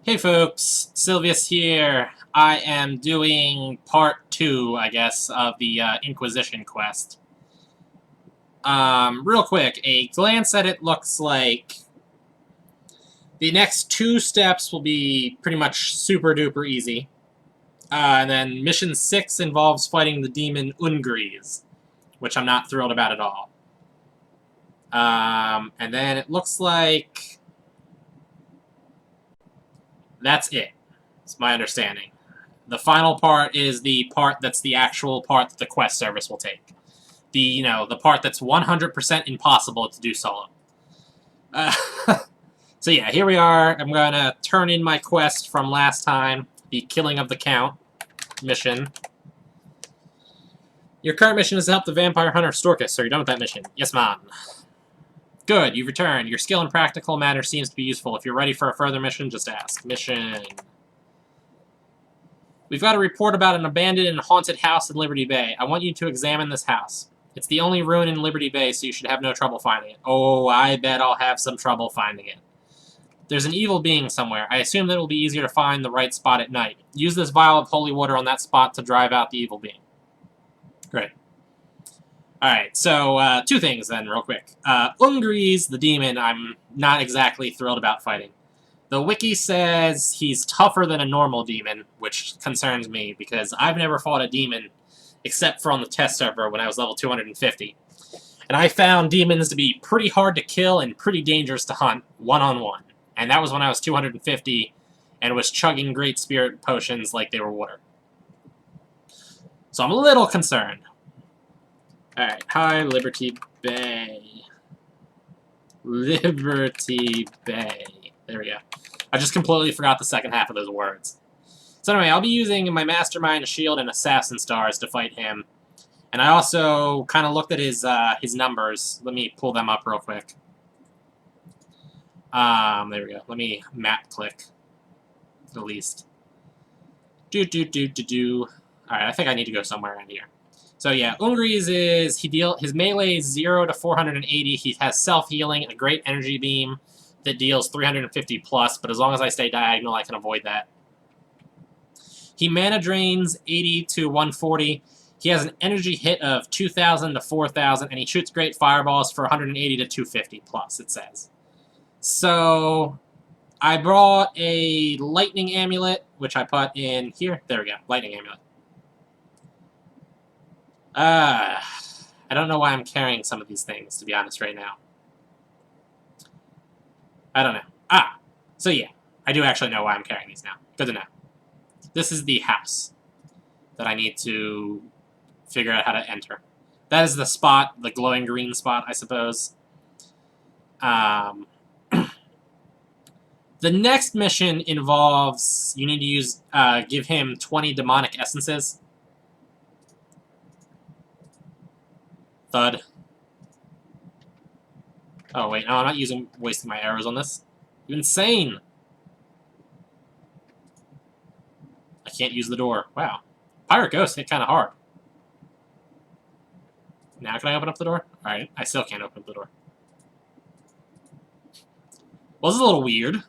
Hey folks, Sylvius here. I am doing part 2, I guess, of the Inquisition quest. Real quick, a glance at it looks like the next 2 steps will be pretty much super duper easy. And then mission 6 involves fighting the demon Ungreez, which I'm not thrilled about at all. And then it looks like that's it. It's my understanding. The final part is the part that's the actual part that the quest service will take. The part that's 100% impossible to do solo. Uh, so yeah, here we are. I'm going to turn in my quest from last time, the Killing of the Count mission. Your current mission is to help the vampire hunter Storkus, so you're done with that mission. Yes, ma'am. Good, you've returned. Your skill in practical matters seems to be useful. If you're ready for a further mission, just ask. Mission. We've got a report about an abandoned and haunted house in Liberty Bay. I want you to examine this house. It's the only ruin in Liberty Bay, so you should have no trouble finding it. Oh, I bet I'll have some trouble finding it. There's an evil being somewhere. I assume that it will be easier to find the right spot at night. Use this vial of holy water on that spot to drive out the evil being. Great. Alright, so 2 things then, real quick. Ungreez, the demon, I'm not exactly thrilled about fighting. The wiki says he's tougher than a normal demon, which concerns me, because I've never fought a demon except for on the test server when I was level 250. And I found demons to be pretty hard to kill and pretty dangerous to hunt, one-on-one. And that was when I was 250 and was chugging Great Spirit potions like they were water. So I'm a little concerned. Alright, hi, Liberty Bay. Liberty Bay. There we go. I just completely forgot the second half of those words. So anyway, I'll be using my Mastermind, Shield, and Assassin Stars to fight him. And I also kind of looked at his numbers. Let me pull them up real quick. There we go. Let me map click. At least. Alright, I think I need to go somewhere around here. So yeah, Ungreez is, his melee is 0 to 480. He has self-healing, a great energy beam that deals 350 plus, but as long as I stay diagonal, I can avoid that. He mana drains 80 to 140. He has an energy hit of 2,000 to 4,000, and he shoots great fireballs for 180 to 250 plus, it says. So I brought a lightning amulet, which I put in here. There we go, lightning amulet. I don't know why I'm carrying some of these things, to be honest, right now. I don't know. So yeah, I do actually know why I'm carrying these now. Good to know. This is the house that I need to figure out how to enter. That is the spot, the glowing green spot, I suppose. The next mission involves, you need to use, give him 20 demonic essences. Thud. Oh, wait, no, I'm not wasting my arrows on this. You're insane! I can't use the door. Wow. Pirate Ghost hit kind of hard. Now can I open up the door? Alright, I still can't open up the door. Well, this is a little weird.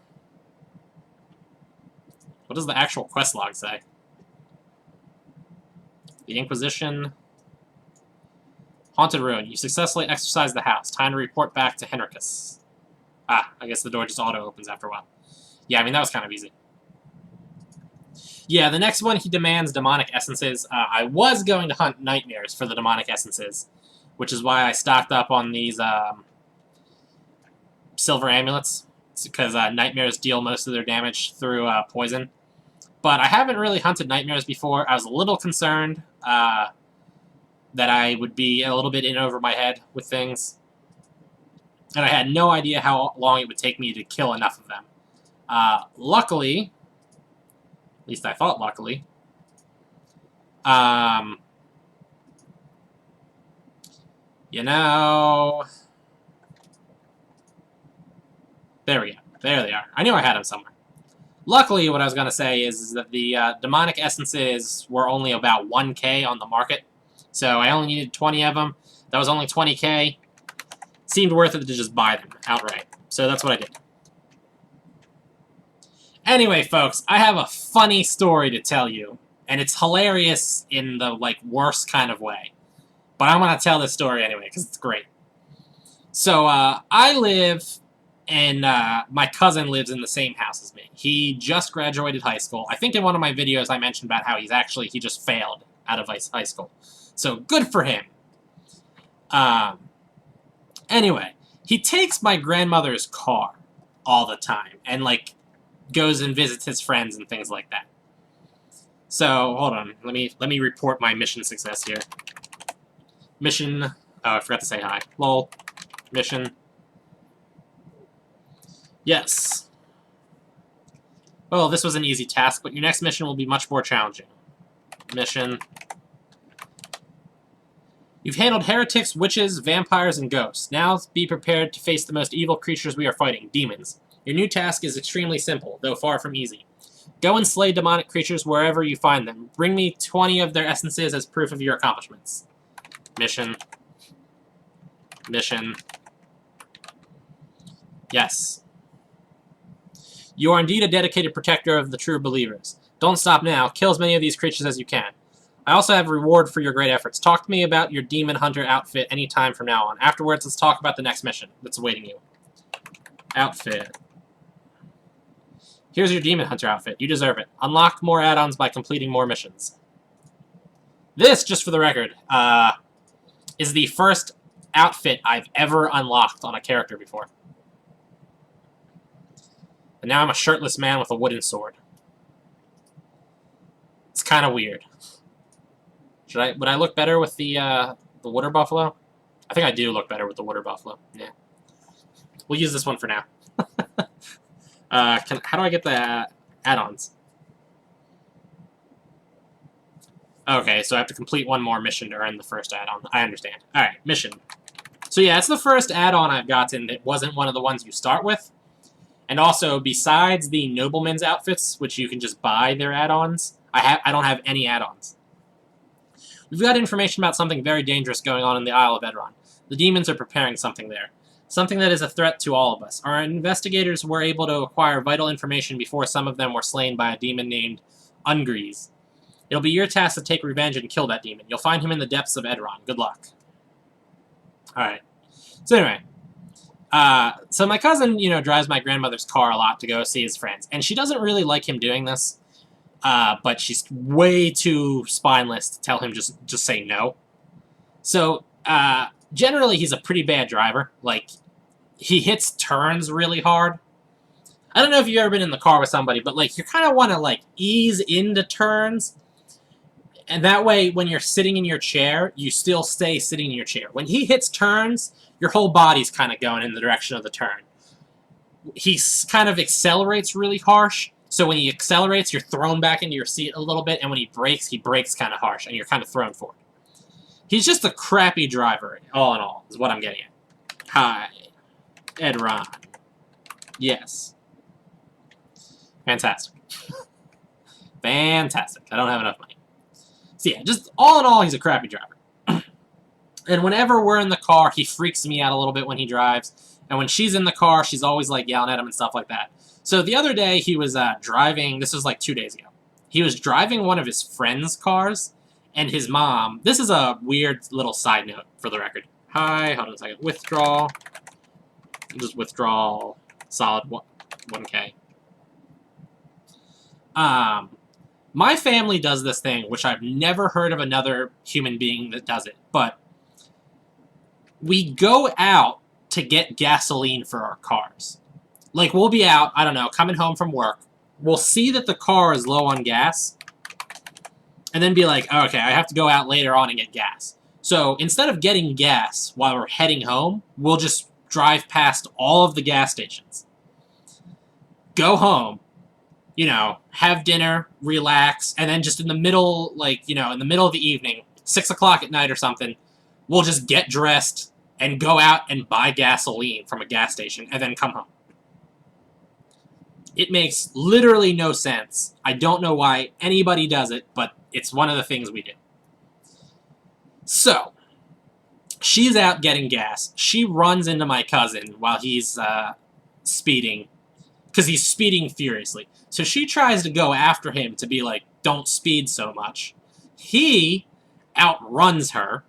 What does the actual quest log say? The Inquisition. Haunted Ruin. You successfully exorcised the house. Time to report back to Henricus. I guess the door just auto-opens after a while. Yeah, I mean, that was kind of easy. Yeah, the next one, he demands demonic essences. I was going to hunt nightmares for the demonic essences, which is why I stocked up on these silver amulets, because nightmares deal most of their damage through poison. But I haven't really hunted nightmares before. I was a little concerned that I would be a little bit in over my head with things. And I had no idea how long it would take me to kill enough of them. Luckily, at least I thought luckily, you know, there we go. There they are. I knew I had them somewhere. Luckily, what I was going to say is that the demonic essences were only about 1k on the market. So I only needed 20 of them. That was only 20k. Seemed worth it to just buy them outright. So that's what I did. Anyway, folks, I have a funny story to tell you, and it's hilarious in the, like, worst kind of way. But I'm going to tell this story anyway, because it's great. So, I live, and my cousin lives in the same house as me. He just graduated high school. I think in one of my videos I mentioned about how he just failed out of high school. So, good for him. Anyway, he takes my grandmother's car all the time, and, like, goes and visits his friends and things like that. So, hold on. Let me report my mission success here. Mission... Oh, I forgot to say hi. Lol. Mission. Yes. Well, this was an easy task, but your next mission will be much more challenging. Mission. You've handled heretics, witches, vampires, and ghosts. Now be prepared to face the most evil creatures we are fighting, demons. Your new task is extremely simple, though far from easy. Go and slay demonic creatures wherever you find them. Bring me 20 of their essences as proof of your accomplishments. Mission. Mission. Yes. You are indeed a dedicated protector of the true believers. Don't stop now. Kill as many of these creatures as you can. I also have a reward for your great efforts. Talk to me about your Demon Hunter outfit any time from now on. Afterwards, let's talk about the next mission that's awaiting you. Outfit. Here's your Demon Hunter outfit. You deserve it. Unlock more add-ons by completing more missions. This, just for the record, is the first outfit I've ever unlocked on a character before. And now I'm a shirtless man with a wooden sword. It's kind of weird. Would I look better with the water buffalo? I think I do look better with the water buffalo. Yeah. We'll use this one for now. How do I get the add-ons? Okay, so I have to complete one more mission to earn the first add-on. I understand. Alright, mission. So yeah, it's the first add-on I've gotten that wasn't one of the ones you start with. And also, besides the noblemen's outfits, which you can just buy their add-ons, I don't have any add-ons. We've got information about something very dangerous going on in the Isle of Edron. The demons are preparing something there. Something that is a threat to all of us. Our investigators were able to acquire vital information before some of them were slain by a demon named Ungreez. It'll be your task to take revenge and kill that demon. You'll find him in the depths of Edron. Good luck. Alright. So anyway. So my cousin, drives my grandmother's car a lot to go see his friends. And she doesn't really like him doing this. But she's way too spineless to tell him just say no. So, generally he's a pretty bad driver. Like, he hits turns really hard. I don't know if you've ever been in the car with somebody, but, like, you kind of want to, like, ease into turns. And that way, when you're sitting in your chair, you still stay sitting in your chair. When he hits turns, your whole body's kind of going in the direction of the turn. He kind of accelerates really harsh. So when he accelerates, you're thrown back into your seat a little bit, and when he brakes kind of harsh, and you're kind of thrown forward. He's just a crappy driver, all in all, is what I'm getting at. Hi. Edron. Yes. Fantastic. Fantastic. I don't have enough money. So yeah, just all in all, he's a crappy driver. And whenever we're in the car, he freaks me out a little bit when he drives. And when she's in the car, she's always, like, yelling at him and stuff like that. So the other day, he was driving, this was like 2 days ago. He was driving one of his friend's cars, and his mom, this is a weird little side note for the record. Hi, hold on a second, withdraw. Just withdraw solid 1K. My family does this thing, which I've never heard of another human being that does it, but we go out to get gasoline for our cars. Like, we'll be out, I don't know, coming home from work. We'll see that the car is low on gas. And then be like, oh, okay, I have to go out later on and get gas. So, instead of getting gas while we're heading home, we'll just drive past all of the gas stations. Go home. Have dinner, relax. And then just in the middle, in the middle of the evening, 6 o'clock at night or something, we'll just get dressed and go out and buy gasoline from a gas station and then come home. It makes literally no sense. I don't know why anybody does it, but it's one of the things we do. So, she's out getting gas. She runs into my cousin while he's speeding, because he's speeding furiously. So she tries to go after him to be like, don't speed so much. He outruns her.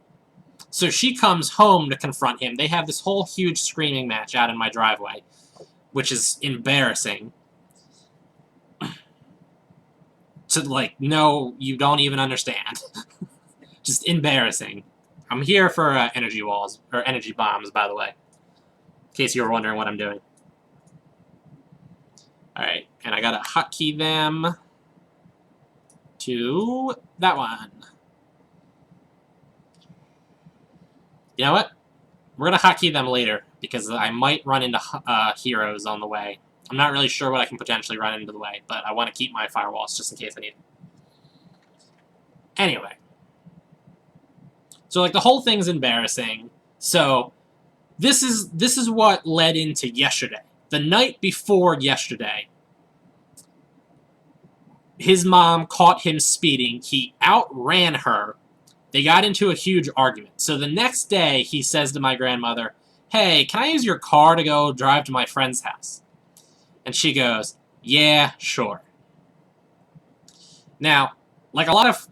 So she comes home to confront him. They have this whole huge screaming match out in my driveway, which is embarrassing. To, like, no, you don't even understand. Just embarrassing. I'm here for energy walls, or energy bombs, by the way. In case you were wondering what I'm doing. Alright, and I gotta hotkey them to that one. You know what? We're gonna hotkey them later, because I might run into heroes on the way. I'm not really sure what I can potentially run into the way, but I want to keep my firewalls just in case I need them. Anyway. So, like, the whole thing's embarrassing. So, this is what led into yesterday. The night before yesterday, his mom caught him speeding. He outran her. They got into a huge argument. So the next day, he says to my grandmother, hey, can I use your car to go drive to my friend's house? And she goes, yeah, sure. Now, like a lot of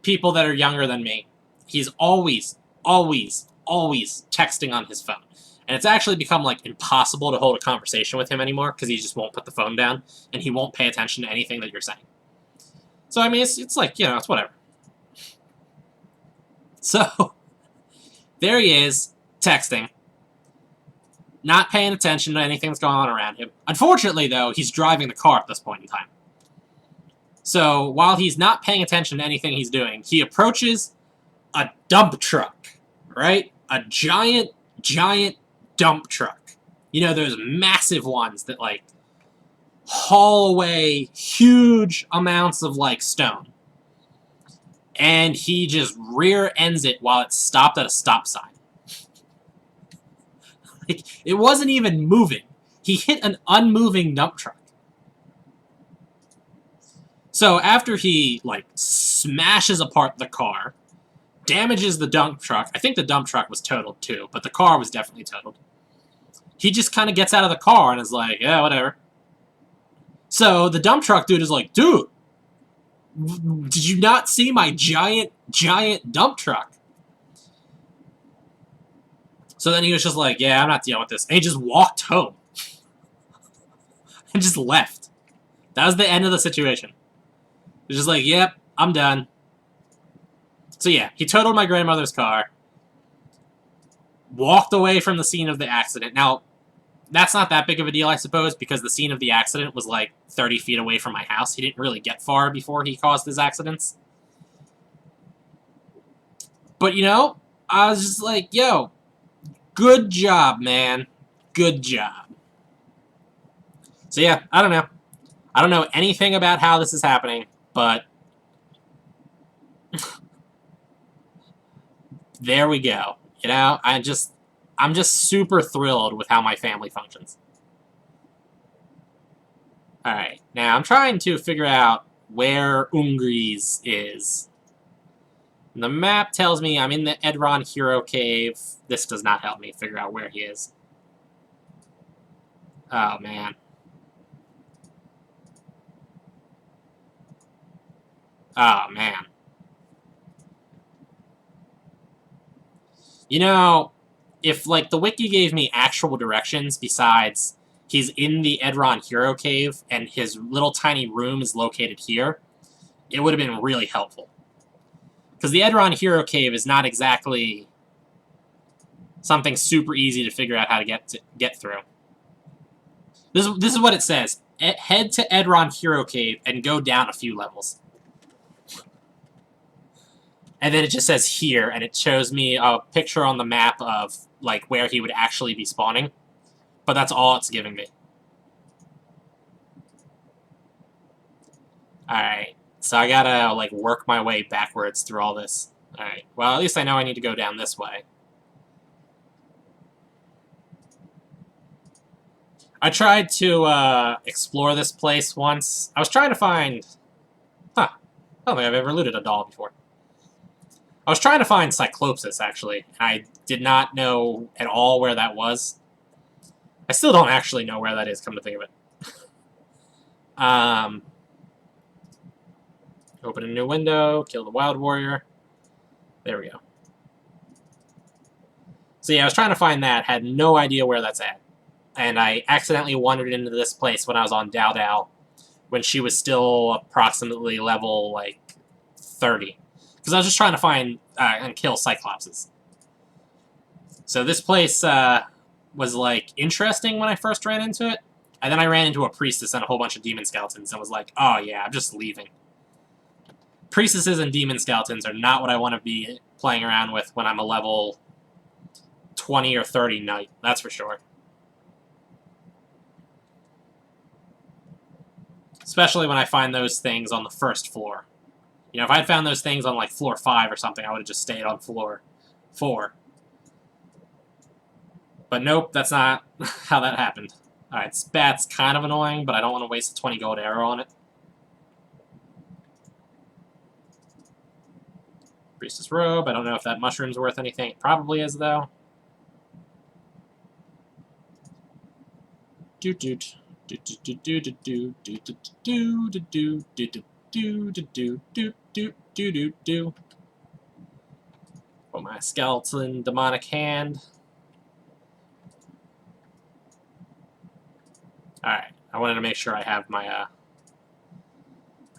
people that are younger than me, he's always texting on his phone. And it's actually become, like, impossible to hold a conversation with him anymore because he just won't put the phone down and he won't pay attention to anything that you're saying. So, I mean, it's like, you know, it's whatever. So, there he is, texting. Not paying attention to anything that's going on around him. Unfortunately, though, he's driving the car at this point in time. So, while he's not paying attention to anything he's doing, he approaches a dump truck, right? A giant dump truck. You know, those massive ones that, like, haul away huge amounts of, like, stone. And he just rear-ends it while it's stopped at a stop sign. Like, it wasn't even moving. He hit an unmoving dump truck. So after he, like, smashes apart the car, damages the dump truck. I think the dump truck was totaled too, but the car was definitely totaled. He just kind of gets out of the car and is like, yeah, whatever. So the dump truck dude is like, dude, did you not see my giant dump truck? So then he was just like, yeah, I'm not dealing with this. And he just walked home. And just left. That was the end of the situation. He was just like, yep, I'm done. So yeah, he totaled my grandmother's car. Walked away from the scene of the accident. Now, that's not that big of a deal, I suppose, because the scene of the accident was like 30 feet away from my house. He didn't really get far before he caused his accidents. But, you know, I was just like, yo, good job, man. Good job. So yeah, I don't know. I don't know anything about how this is happening, but there we go. You know, I'm just super thrilled with how my family functions. Alright, now I'm trying to figure out where Ungreez is. And the map tells me I'm in the Edron Hero Cave. This does not help me figure out where he is. Oh, man. Oh, man. You know, if, like, the Wiki gave me actual directions besides he's in the Edron Hero Cave and his little tiny room is located here, it would have been really helpful. Because the Edron Hero Cave is not exactly something super easy to figure out how to get through. This is what it says. Head to Edron Hero Cave and go down a few levels. And then it just says here, and it shows me a picture on the map of, like, where he would actually be spawning. But that's all it's giving me. Alright, so I gotta, like, work my way backwards through all this. Alright, well, at least I know I need to go down this way. I tried to, explore this place once. I was trying to find... Huh. I don't think I've ever looted a doll before. I was trying to find Cyclopsis, actually. I did not know at all where that was. I still don't actually know where that is, come to think of it. Open a new window, kill the wild warrior. There we go. So yeah, I was trying to find that, had no idea where that's at. And I accidentally wandered into this place when I was on Dao Dao, when she was still approximately level, like, 30. Because I was just trying to find and kill Cyclopses. So this place was, like, interesting when I first ran into it. And then I ran into a priestess and a whole bunch of demon skeletons and was like, oh yeah, I'm just leaving. Priestesses and demon skeletons are not what I want to be playing around with when I'm a level 20 or 30 knight, that's for sure. Especially when I find those things on the first floor. You know, if I had found those things on, like, floor 5 or something, I would have just stayed on floor 4. But nope, that's not how that happened. Alright, Spat's kind of annoying, but I don't want to waste a 20 gold arrow on it. Priestess Robe, I don't know if that mushroom's worth anything. It probably is, though. Doot doot. Doot doot doot doot doot doot doot doot doot doot doot doot doot doot doot. Put my skeleton demonic hand. Alright, I wanted to make sure I have my,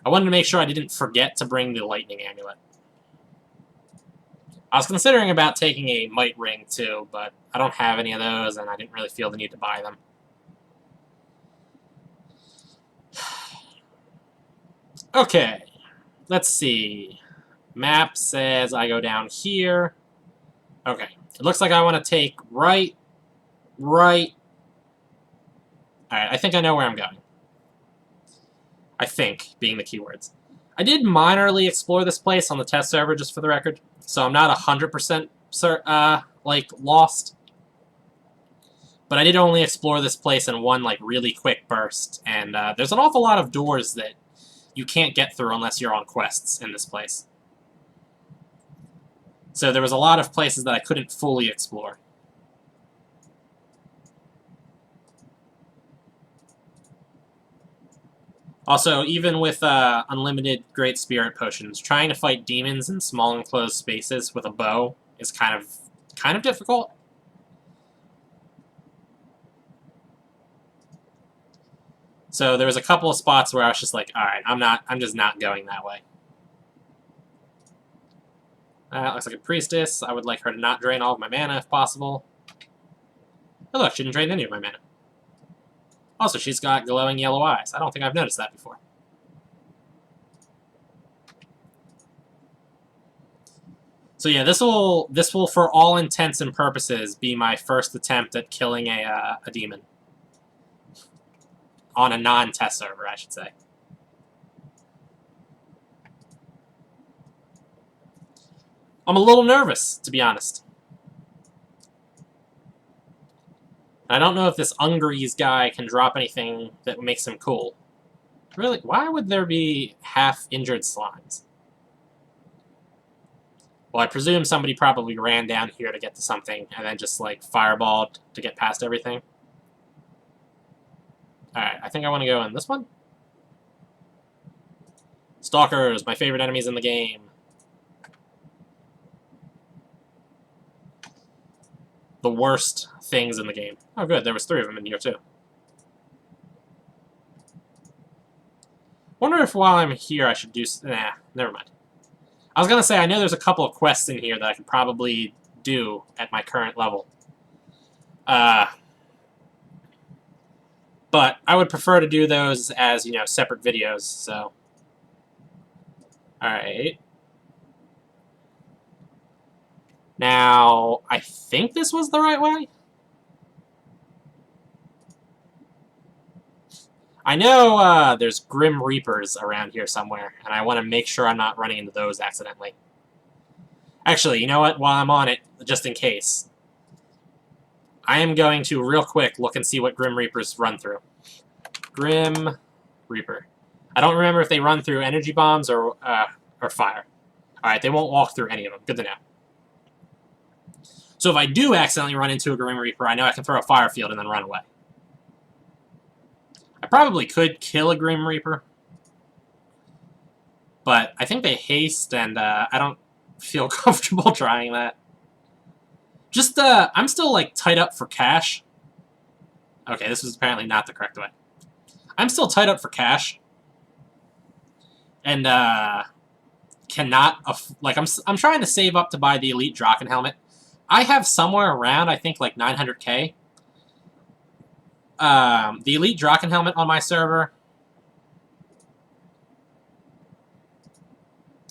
I wanted to make sure I didn't forget to bring the lightning amulet. I was considering about taking a might ring, too, but I don't have any of those, and I didn't really feel the need to buy them. Okay, let's see. Map says I go down here. Okay, it looks like I want to take right. Alright, I think I know where I'm going. I think, being the keywords. I did minorly explore this place on the test server, just for the record, so I'm not 100% like, lost. But I did only explore this place in one, like, really quick burst, and there's an awful lot of doors that you can't get through unless you're on quests in this place. So there was a lot of places that I couldn't fully explore. Also, even with unlimited Great Spirit Potions, trying to fight demons in small enclosed spaces with a bow is kind of difficult. So there was a couple of spots where I was just like, alright, I'm just not going that way. Looks like a priestess. I would like her to not drain all of my mana if possible. Oh look, she didn't drain any of my mana. Also, she's got glowing yellow eyes. I don't think I've noticed that before. So yeah, this will, for all intents and purposes, be my first attempt at killing a demon. On a non-test server, I should say. I'm a little nervous, to be honest. I don't know if this Ungreez guy can drop anything that makes him cool. Really? Why would there be half-injured slimes? Well, I presume somebody probably ran down here to get to something and then just, like, fireballed to get past everything. Alright, I think I want to go in this one. Stalkers, my favorite enemies in the game. The worst things in the game. Oh good, there was 3 of them in here too. Wonder if while I'm here I should do... Nah, never mind. I was gonna say, I know there's a couple of quests in here that I could probably do at my current level. But I would prefer to do those as, you know, separate videos, so... Alright. Now, I think this was the right way? I know there's Grim Reapers around here somewhere, and I want to make sure I'm not running into those accidentally. Actually, you know what? While I'm on it, just in case, I am going to, real quick, look and see what Grim Reapers run through. Grim Reaper. I don't remember if they run through energy bombs or fire. Alright, they won't walk through any of them. Good to know. So if I do accidentally run into a Grim Reaper, I know I can throw a fire field and then run away. I probably could kill a Grim Reaper. But I think they haste, and I don't feel comfortable trying that. Just, I'm still, like, tied up for cash. Okay, this was apparently not the correct way. I'm still tied up for cash. And, cannot, like, I'm trying to save up to buy the Elite Draken Helmet. I have somewhere around, I think, like, 900k. The Elite Draken Helmet on my server.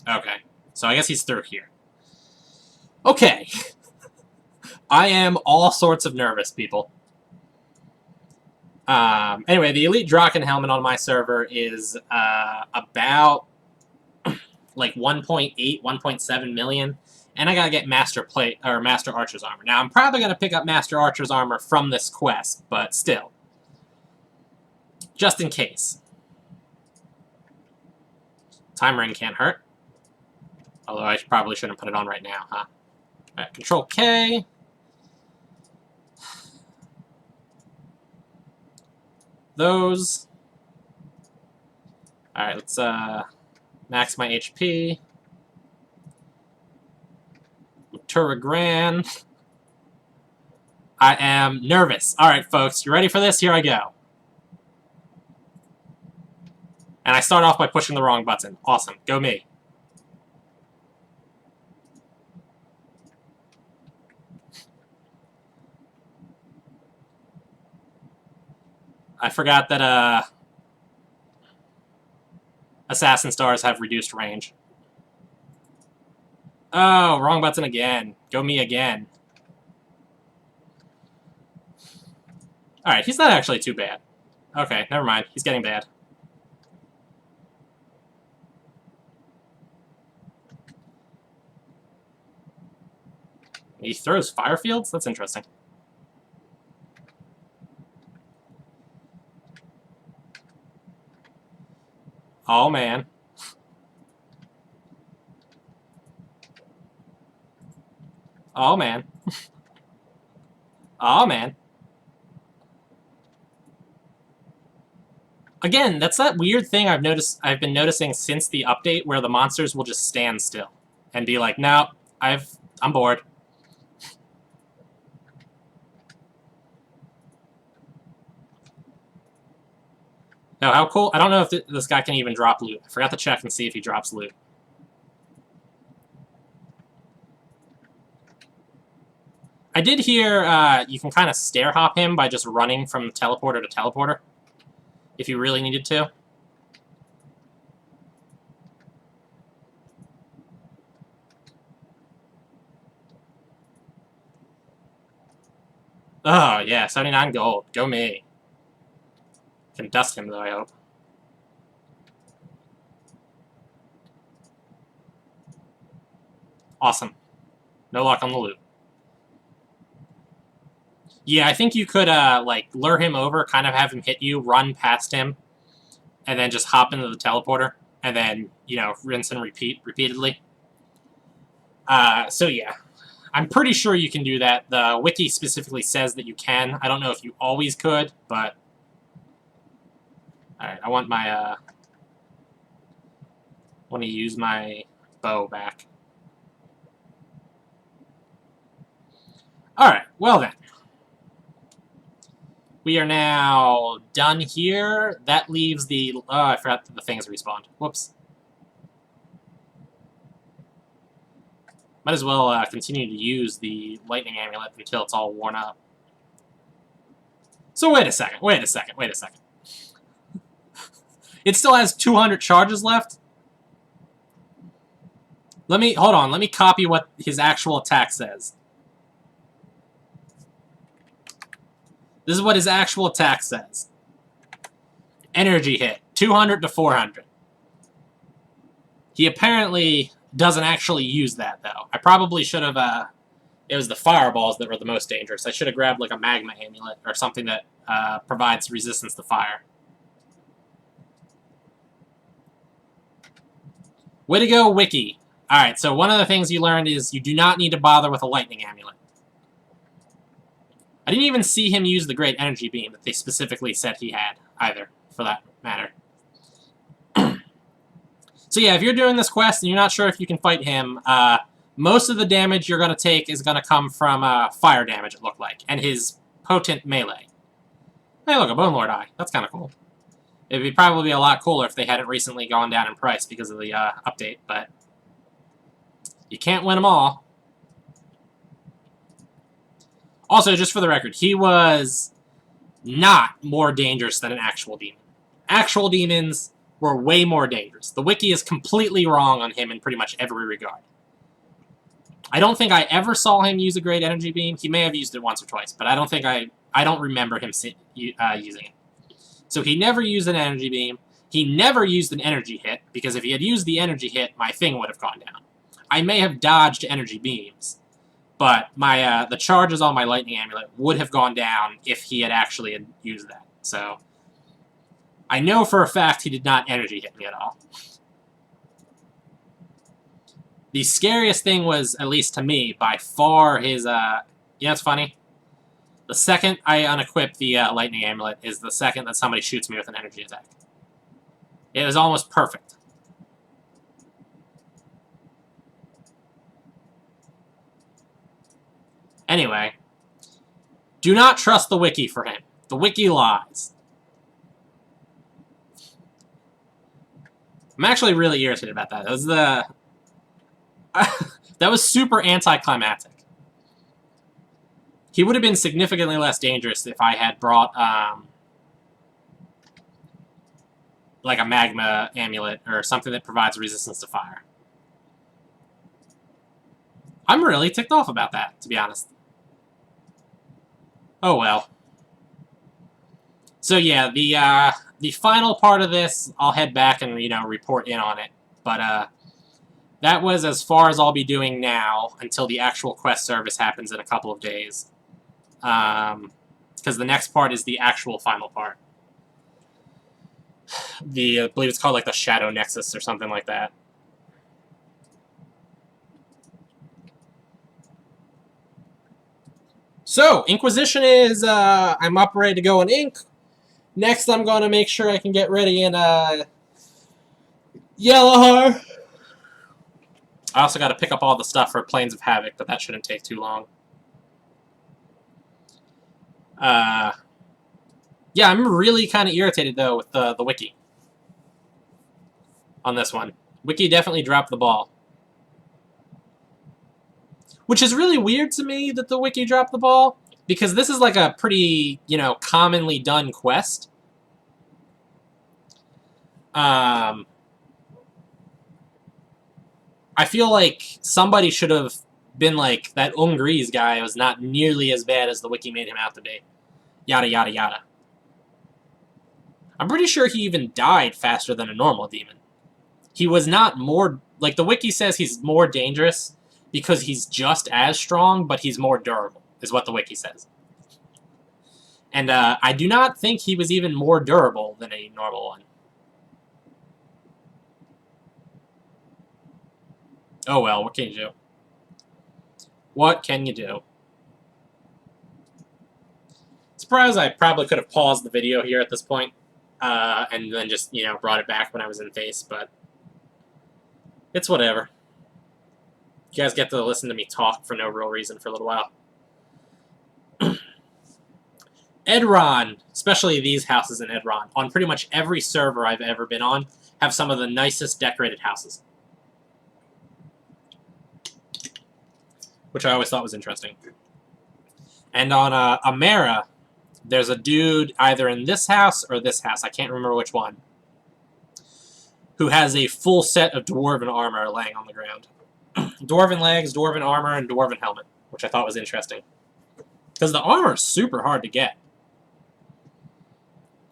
Okay, so I guess he's through here. Okay. I am all sorts of nervous, people. Anyway, the Elite Draken Helmet on my server is about like 1.8, 1.7 million, and I gotta get Master Plate or Master Archer's Armor. Now, I'm probably gonna pick up Master Archer's Armor from this quest, but still, just in case. Time Ring can't hurt. Although I probably shouldn't put it on right now, huh? Alright, Control K. Those. Alright, let's max my HP. Turagran. I am nervous. Alright, folks, you ready for this? Here I go. And I start off by pushing the wrong button. Awesome. Go me. I forgot that, Assassin Stars have reduced range. Oh, wrong button again. Go me again. Alright, he's not actually too bad. Okay, never mind. He's getting bad. He throws fire fields? That's interesting. Oh, man. Oh, man. Oh, man. Again, that's that weird thing I've been noticing since the update where the monsters will just stand still and be like, no, I'm bored. No, how cool. I don't know if this guy can even drop loot. I forgot to check and see if he drops loot. I did hear you can kind of stair hop him by just running from teleporter to teleporter, if you really needed to. Oh, yeah, 79 gold. Go me. Can dust him, though, I hope. Awesome. No luck on the loot. Yeah, I think you could, like, lure him over, kind of have him hit you, run past him, and then just hop into the teleporter, and then, you know, rinse and repeat repeatedly. So yeah. I'm pretty sure you can do that. The wiki specifically says that you can. I don't know if you always could, but... Alright, I want my, want to use my bow back. Alright, well then. We are now done here. That leaves the... Oh, I forgot that the things respawned. Whoops. Might as well continue to use the lightning amulet until it's all worn up. So wait a second. It still has 200 charges left? Hold on, let me copy what his actual attack says. This is what his actual attack says. Energy hit, 200 to 400. He apparently doesn't actually use that, though. I probably should have, it was the fireballs that were the most dangerous. I should have grabbed, like, a magma amulet or something that provides resistance to fire. Way to go, Wiki. Alright, so one of the things you learned is you do not need to bother with a lightning amulet. I didn't even see him use the great energy beam that they specifically said he had, either. for that matter. So yeah, if you're doing this quest and you're not sure if you can fight him, most of the damage you're going to take is going to come from fire damage, it looked like, and his potent melee. Hey, look, a Bone Lord Eye. That's kind of cool. It'd be probably a lot cooler if they hadn't recently gone down in price because of the update, but you can't win them all. Also, just for the record, he was not more dangerous than an actual demon. Actual demons were way more dangerous. The Wiki is completely wrong on him in pretty much every regard. I don't think I ever saw him use a Great Energy Beam. He may have used it once or twice, but I don't remember him using it. So he never used an Energy Beam. He never used an Energy Hit, because if he had used the Energy Hit, my thing would have gone down. I may have dodged Energy Beams, but my the charges on my Lightning Amulet would have gone down if he had actually used that. So I know for a fact he did not energy hit me at all. The scariest thing was, at least to me, by far his, it's funny. The second I unequip the Lightning Amulet is the second that somebody shoots me with an energy attack. It was almost perfect. Anyway, do not trust the Wiki for him. The Wiki lies. I'm actually really irritated about that. That was that was super anticlimactic. He would have been significantly less dangerous if I had brought like a magma amulet or something that provides resistance to fire. I'm really ticked off about that, to be honest. Oh well. So yeah, the final part of this, I'll head back and, report in on it. But that was as far as I'll be doing now until the actual quest service happens in a couple of days. Because the next part is the actual final part. I believe it's called like the Shadow Nexus or something like that. So, Inquisition is, I'm up ready to go in Ink. Next, I'm going to make sure I can get ready in Yellowheart. I also got to pick up all the stuff for Plains of Havoc, but that shouldn't take too long. Yeah, I'm really kind of irritated, though, with the Wiki on this one. Wiki definitely dropped the ball. Which is really weird to me that the Wiki dropped the ball, because this is like a pretty, commonly done quest. I feel like somebody should have been like, that Ungreez guy was not nearly as bad as the Wiki made him out to be. Yada, yada, yada. I'm pretty sure he even died faster than a normal demon. He was not more... Like, the Wiki says he's more dangerous because he's just as strong, but he's more durable, is what the Wiki says. And I do not think he was even more durable than a normal one. Oh well, what can you do? What can you do? Surprised I probably could have paused the video here at this point, and then just, brought it back when I was in face, but it's whatever. You guys get to listen to me talk for no real reason for a little while. Edron, especially these houses in Edron, on pretty much every server I've ever been on, have some of the nicest decorated houses. Which I always thought was interesting. And on Amera, there's a dude either in this house or this house, I can't remember which one, who has a full set of Dwarven armor laying on the ground. Dwarven legs, Dwarven armor, and Dwarven helmet, which I thought was interesting. Because the armor is super hard to get.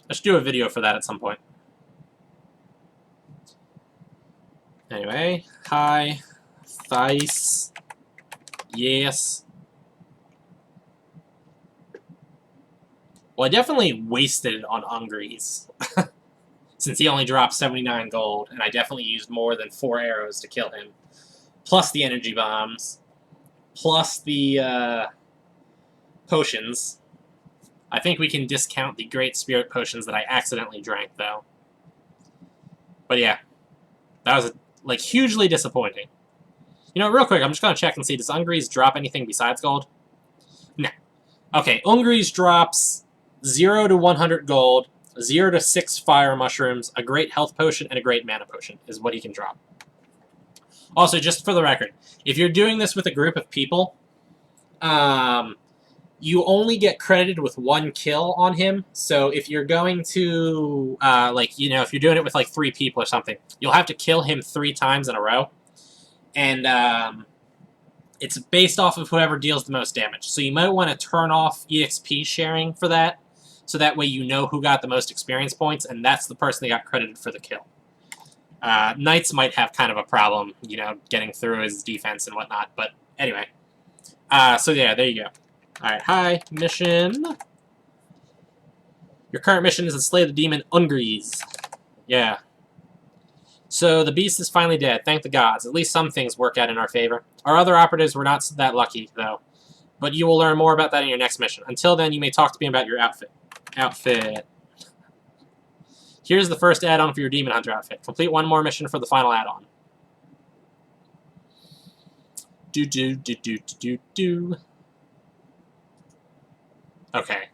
I should do a video for that at some point. Anyway, hi, Thais, yes. Well, I definitely wasted it on Ungreez, since he only dropped 79 gold, and I definitely used more than 4 arrows to kill him, plus the energy bombs, plus the potions. I think we can discount the Great Spirit Potions that I accidentally drank, though. But yeah, that was, like, hugely disappointing. You know, real quick, I'm just going to check and see, does Ungreez drop anything besides gold? No. Okay, Ungreez drops 0 to 100 gold, 0 to 6 fire mushrooms, a great health potion, and a great mana potion is what he can drop. Also, just for the record, if you're doing this with a group of people, you only get credited with 1 kill on him. So if you're going to, like, you know, if you're doing it with, like, 3 people or something, you'll have to kill him 3 times in a row. And, it's based off of whoever deals the most damage. So you might want to turn off EXP sharing for that, so that way you know who got the most experience points, and that's the person that got credited for the kill. Knights might have kind of a problem, you know, getting through his defense and whatnot, but anyway. So yeah, there you go. Alright, hi, mission. Your current mission is to slay the demon Ungreez. Yeah. So the beast is finally dead, thank the gods. At least some things work out in our favor. Our other operatives were not that lucky, though. But you will learn more about that in your next mission. Until then, you may talk to me about your outfit. Outfit. Here's the first add-on for your Demon Hunter outfit. Complete 1 more mission for the final add-on. Do. Okay.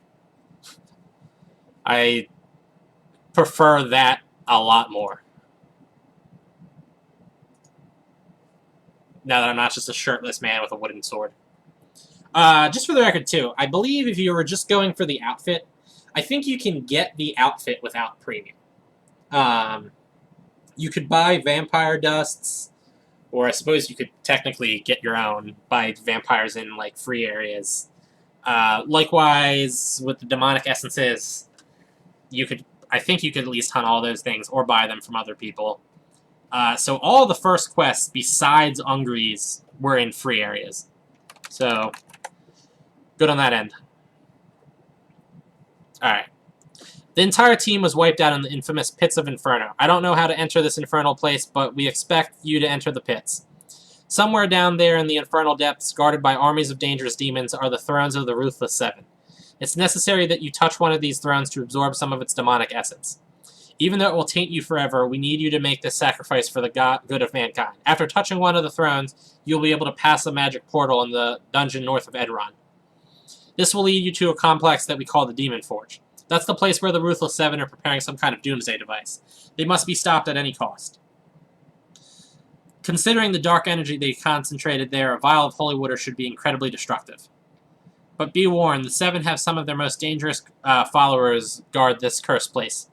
I prefer that a lot more. Now that I'm not just a shirtless man with a wooden sword. Just for the record, too, I believe if you were just going for the outfit, I think you can get the outfit without premium. You could buy vampire dusts, or I suppose you could technically get your own, buy vampires in, like, free areas. Likewise, with the demonic essences, you could, I think you could at least hunt all those things, or buy them from other people. So all the first quests, besides Ungreez, were in free areas. So, good on that end. Alright. The entire team was wiped out in the infamous Pits of Inferno. I don't know how to enter this infernal place, but we expect you to enter the pits. Somewhere down there in the infernal depths, guarded by armies of dangerous demons, are the thrones of the Ruthless Seven. It's necessary that you touch one of these thrones to absorb some of its demonic essence. Even though it will taint you forever, we need you to make this sacrifice for the good of mankind. After touching one of the thrones, you'll be able to pass a magic portal in the dungeon north of Edron. This will lead you to a complex that we call the Demon Forge. That's the place where the Ruthless Seven are preparing some kind of doomsday device. They must be stopped at any cost. Considering the dark energy they concentrated there, a vial of holy water should be incredibly destructive. But be warned, the Seven have some of their most dangerous followers guard this cursed place.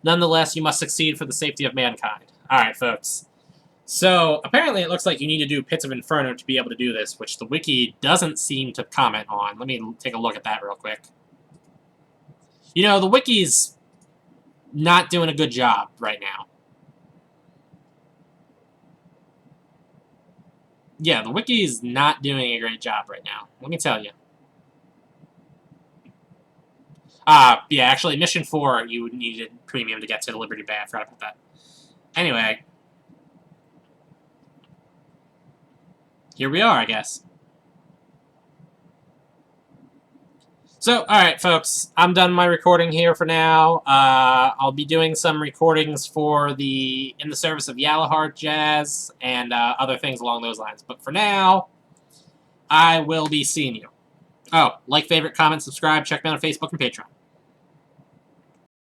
Nonetheless, you must succeed for the safety of mankind. Alright, folks. So, apparently it looks like you need to do Pits of Inferno to be able to do this, which the wiki doesn't seem to comment on. Let me take a look at that real quick. You know, the wiki's not doing a good job right now. Yeah, the wiki's not doing a great job right now. Let me tell you. Yeah, actually, Mission 4, you needed premium to get to the Liberty Bay. I forgot about that. Anyway. Here we are, I guess. So, alright, folks. I'm done my recording here for now. I'll be doing some recordings for the In the Service of Yalahart Jazz and other things along those lines. But for now, I will be seeing you. Oh, like, favorite, comment, subscribe, check me out on Facebook and Patreon.